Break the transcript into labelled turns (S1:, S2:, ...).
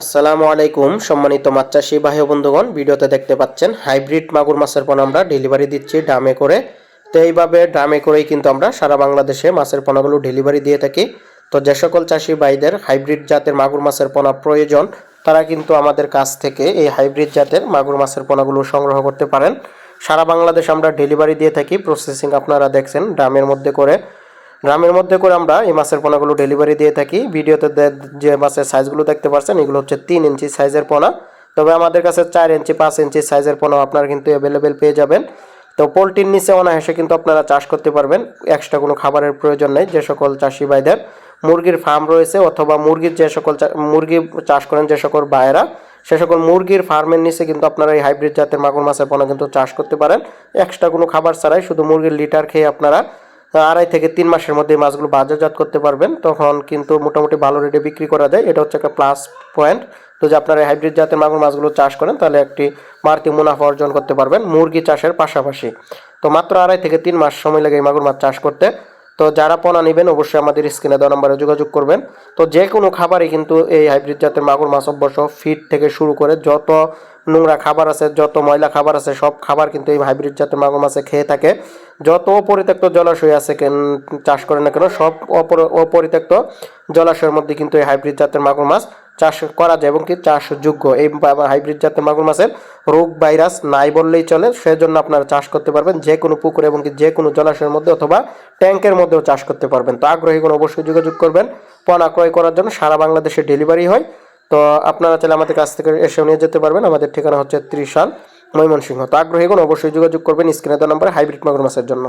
S1: আসসালামু আলাইকুম সম্মানিত মাছ চাষী ভাই ও বন্ধুগণ, ভিডিওতে দেখতে পাচ্ছেন হাইব্রিড মাগুর মাছের পোনা আমরা ডেলিভারি দিচ্ছি ড্রামে করে। তো এইভাবে ড্রামে করেই কিন্তু আমরা সারা বাংলাদেশে মাছের পোনাগুলো ডেলিভারি দিয়ে থাকি। তো যে সকল চাষী ভাইদের হাইব্রিড জাতের মাগুর মাছের পোনা প্রয়োজন, তারা কিন্তু আমাদের কাছ থেকে এই হাইব্রিড জাতের মাগুর মাছের পোনাগুলো সংগ্রহ করতে পারেন। সারা বাংলাদেশ আমরা ডেলিভারি দিয়ে থাকি। প্রসেসিং আপনারা দেখছেন ড্রামের মধ্যে করে আমরা এই মাছের পোনাগুলো ডেলিভারি দিয়ে থাকি। ভিডিওতে যে মাছের সাইজগুলো দেখতে পাচ্ছেন, এগুলো হচ্ছে 3 ইঞ্চি সাইজের পোনা। তবে আমাদের কাছে 4 ইঞ্চি 5 ইঞ্চি সাইজের পোনা আপনারা কিন্তু অ্যাভেলেবেল পেয়ে যাবেন। তো পোলট্রির নিচে অনায়াসে কিন্তু আপনারা চাষ করতে পারবেন, এক্সট্রা কোনো খাবারের প্রয়োজন নেই। যে সকল চাষি ভাইদের মুরগির ফার্ম রয়েছে অথবা মুরগির যে সকল মুরগি চাষ করেন যে সকল ভাইয়েরা, সে সকল মুরগির ফার্মের নিচে কিন্তু আপনারা এই হাইব্রিড জাতের মাগুর মাছের পোনা কিন্তু চাষ করতে পারেন এক্সট্রা কোনো খাবার ছাড়াই। শুধু মুরগির লিটার খেয়ে আপনারা 2.5 থেকে 3 মাসের মধ্যে মাছগুলো বাজারজাত করতে পারবেন। তখন কিন্তু মোটামুটি ভালো রেটে বিক্রি করা যায়। এটা হচ্ছে একটা প্লাস পয়েন্ট। তো যে আপনারা হাইব্রিড জাতের মাগুর মাছগুলো চাষ করেন, তাহলে একটি বাড়তি মুনাফা অর্জন করতে পারবেন মুরগি চাষের পাশাপাশি। তো মাত্র 2.5 থেকে 3 মাস সময় লাগে এই মাগুর মাছ চাষ করতে। তো যারা পোনা নেবেন অবশ্যই আমাদের স্ক্রিনে দেওয়া নম্বরে যোগাযোগ করবেন। তো যে কোনো খাবারই কিন্তু এই হাইব্রিড জাতের মাগুর মাছ অবশ্য ফিড থেকে শুরু করে যত নোংরা খাবার আছে, যত ময়লা খাবার আছে, সব খাবার কিন্তু এই হাইব্রিড জাতের মাগুর মাছে খেয়ে থাকে। যত অপরিত্যক্ত জলাশয় আছে চাষ করেন না কেন, সব অপরিত্যক্ত জলাশয়ের মধ্যে কিন্তু এই হাইব্রিড জাতের মাগুর মাছ চাষ করা যায় এবং কি চাষযোগ্য। এই হাইব্রিড জাতের মাগুর মাছের রোগ ভাইরাস নাই বললেই চলে। সেজন্য আপনারা চাষ করতে পারবেন যে কোনো পুকুরে এবং কি যে কোনো জলাশয়ের মধ্যে অথবা ট্যাঙ্কের মধ্যেও চাষ করতে পারবেন। তো আগ্রহী কোনো অবশ্যই যোগাযোগ করবেন। পোনা ক্রয় করার জন্য সারা বাংলাদেশে ডেলিভারি হয়। তো আপনারা চাইলে আমাদের কাছ থেকে এসেও নিয়ে যেতে পারবেন। আমাদের ঠিকানা হচ্ছে ত্রিশাল, ময়মনসিংহ। তো আগ্রহী কোনো অবশ্যই যোগাযোগ করবেন স্ক্রিনে দেওয়া নম্বরে হাইব্রিড মাগুর মাছের জন্য।